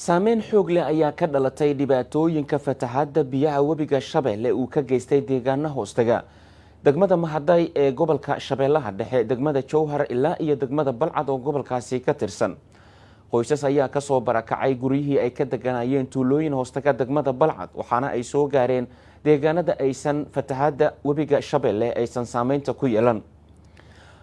saameyn xoog leh ayaa ka dhalatay dhibaatooyinka fatahaadda biyaha webiga Shabeelle uu ka geystay deegaano hoostaga degmada Mahaday ee gobolka Shabeellaha Dhexe, degmada Jowhar ilaa iyo degmada Balcad oo gobolkaasi ka tirsan. Qoysas ayaa ka soo barakacay guryihii ay ka deganayeen tuulooyin hoostaga degmada Balcad, waxaana ay soo gaareen deegaanada aysan fatahaadda webiga Shabeelle aysan saameynta ku yeelan.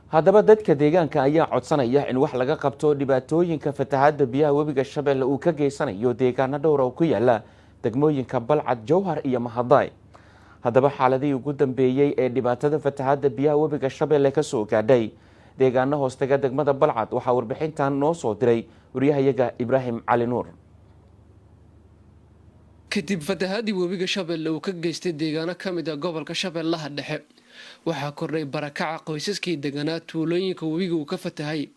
haddaba dadka deegaanka ayaa codsanaya in wax laga qabto dhibaatooyinka fatahaadda biyaha webiga Shabeelle uu ka geysanayo deegaano dhowr oo ku yaala degmooyinka Balcad, Jowhar iyo Mahaday. haddaba xaaladii ugu dambeeyay ee dhibaatada fatahaadda biyaha webiga Shabeelle ka soo gaadhay deegaano hoostaga degmada Balcad waxaa warbixintan noo soo diray wariyahayaga Ibraahim Cali Nuur. kadib fatahaadii webiga Shabeelle uu ka geystay deegaano ka mid ah gobolka Shabeellaha Dhexe, waxaa kordhay barakaca qoysaskii deganaa tuulooyinka webiga uu ka fatahay,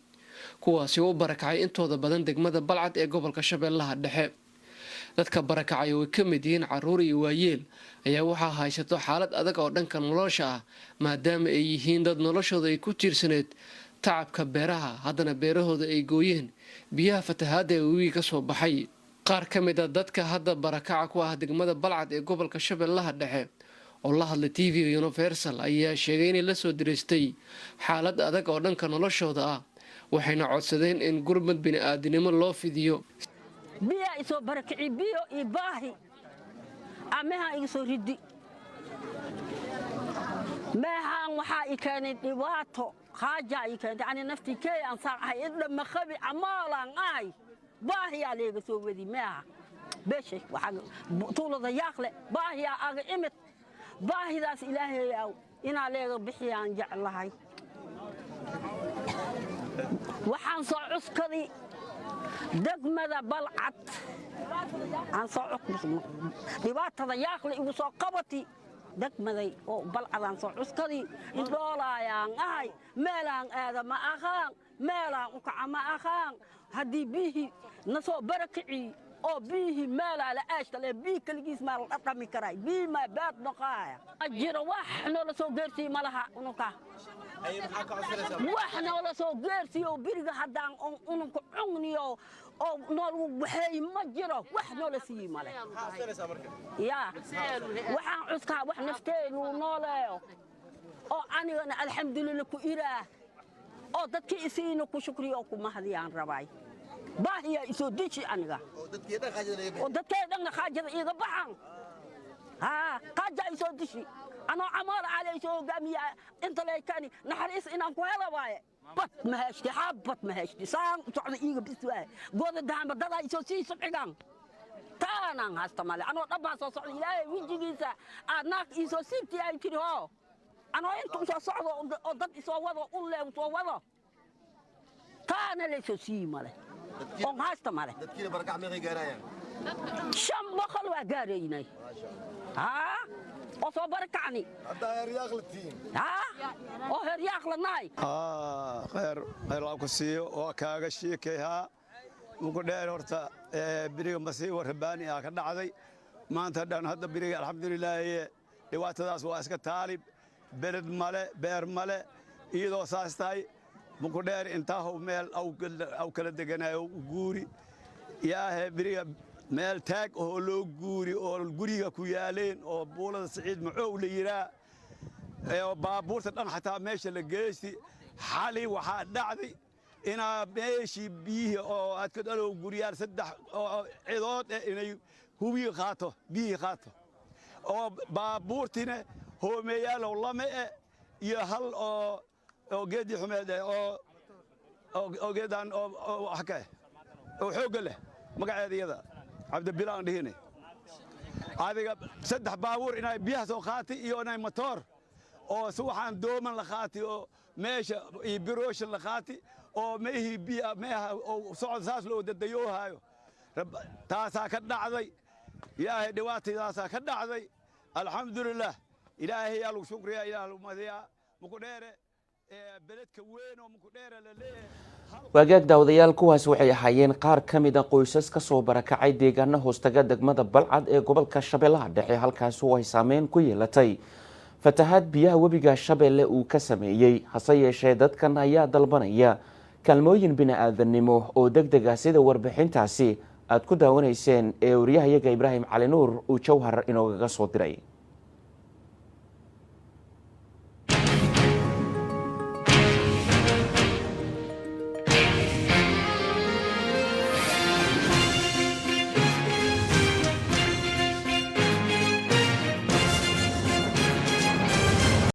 kuwaasi oo u barakacay intooda badan degmada Balcad ee gobolka Shabeellaha Dhexe. dadka barakacay oo ka mid yihiin caruur iyo waayeel ayaa waxaa haysato xaalad adag oo dhanka nolosha ah, maadaama ay yihiin dad noloshooda ay ku tiirsaneed tacabka beeraha, haddana beerahooda ay gooyeen biyaha fatahaadda ee webiga ka soo baxay. qaar ka mid ah dadka hadda barakaca ku ah degmada Balcad ee gobolka Shabeellaha Dhexe oo la hadlay TV Universal ayaa sheegay inay la soo direystay xaalad adag oo dhanka noloshooda ah, waxayna codsadeen in gurmad bini'aadanimo loo fidiyo. biya isoo barakici biyo iyo baahi amaha iga soo ridi maahan waxaa i keenay dhibaato khaaja i keenay ani naftii kee aan saacahay idda ma khabi amaalan ay baahiyaa leega soo wadi maaha beeshay waxaa tuulada yaaqle baahiyaa aga imid baahidaas ilaahay inaa leega bixiyaan jeclahay. waxaan soo cuskaday degmada Balcad aan soo cusub dhibaatada yaaqle igu soo qabati degmaday oo Balcad aan soo cuskaday indhoolaayaan ahay meelaan aadama ahaan meelaan u kaca ma ahaan haddii bihi na soo barakici oo bihi meelaa la aashale bihi kaligiis maa la dhaqami karay bihi maa baad noqaaya ajiro wax noola soo geersii malaha unuka wax noola soo geersii oo biriga haddaan ununka cugniyo oo nool waxay ma jiro wax noola sii male yaa waxaan cuskaa wax nafteenu nooleeyo oo anigana alxamdulillah ku iraa oo dadkii isiina ku shukriyo oo ku mahadiyaan rabay baahiya isoo dishi aniga oo dadkii dhanna qaajada iga baxan qaaja isoo dishi anoo amaal calay soo gaamiya inta leekani naxariis inaan ku helo waaye bad ma haysti xabad ma haysti saan socda iga biswaay gooda daamba dada isoo sii subcigan taanaan hasta male anoo dhabaa soo socda ilaahay wijigiisa naag isoo siibti ay tiri hoo anoo inta soo socdo oo dad isoo wado u leew soo wado taana leesoo sii male on hasta male dadkii barakac meeqay gaarayaan 500 waa gaaraynay oo soo barakacni hadda heryaaqlatiin oo heryaaqlanay khayr laa ku siiyo oo kaaga sheekayha ugu dheer horta biriga masiibo rabaani ah ka dhacday maanta dhan hadda biriga alxamdulillah dhibaatadaas waa iska taalib beled male beer male iyadoo saas tahay muku dheer intaa meel aw kala deganayo guuri yaa biriga meel taag oo loo guuri oo guriga ku yaaleen oo buulada Saciid Macow la yiraa ee baabuurta dhan xataa meesha la geeysi xali waxa dhacday ina meeshii biyo oo aad ka dhalo guriyaal saddex oo ciidood inay hubi qaato biyo qaato oo baabuurtina hoomeeyaal lama iyo hal oo geedi xumeed oo geedan oo xakay oo xoog leh magaceediyada Cabdibilaan dhihine adiga saddex baabuur inay biyaha soo qaatay iyo inay motor oo suuxan dooman la qaatay oo meesha iyo birooshin la qaatay oo meehi biya meeha oo socod saas loo dadayoohayo taasa ka dhacday ilaahay dhibaatadaasa ka dhacday alxamdulillah ilaahay yaa lagu shukriya ilaahay umadiya muku dheere beledka weyn oo muku dheere la leeyahay. waagaag daawadayaal kuwaas waxay ahaayeen qaar ka mid ah qoysas ka soo barakacay deegaano hoostaga degmada Balcad ee gobolka Shabeellaha Dhexe, halkaas oo ay saameyn ku yeelatay fatahaad biyaha webiga Shabeelle uu ka sameeyay. hase yeeshee dadkan ayaa dalbanaya kaalmooyin bini'aadanimo oo degdeg ah sida warbixintaasi aad ku daawanayseen ee wariyahayaga Ibraahim Cali Nuur uu Jowhar inoogaga soo diray.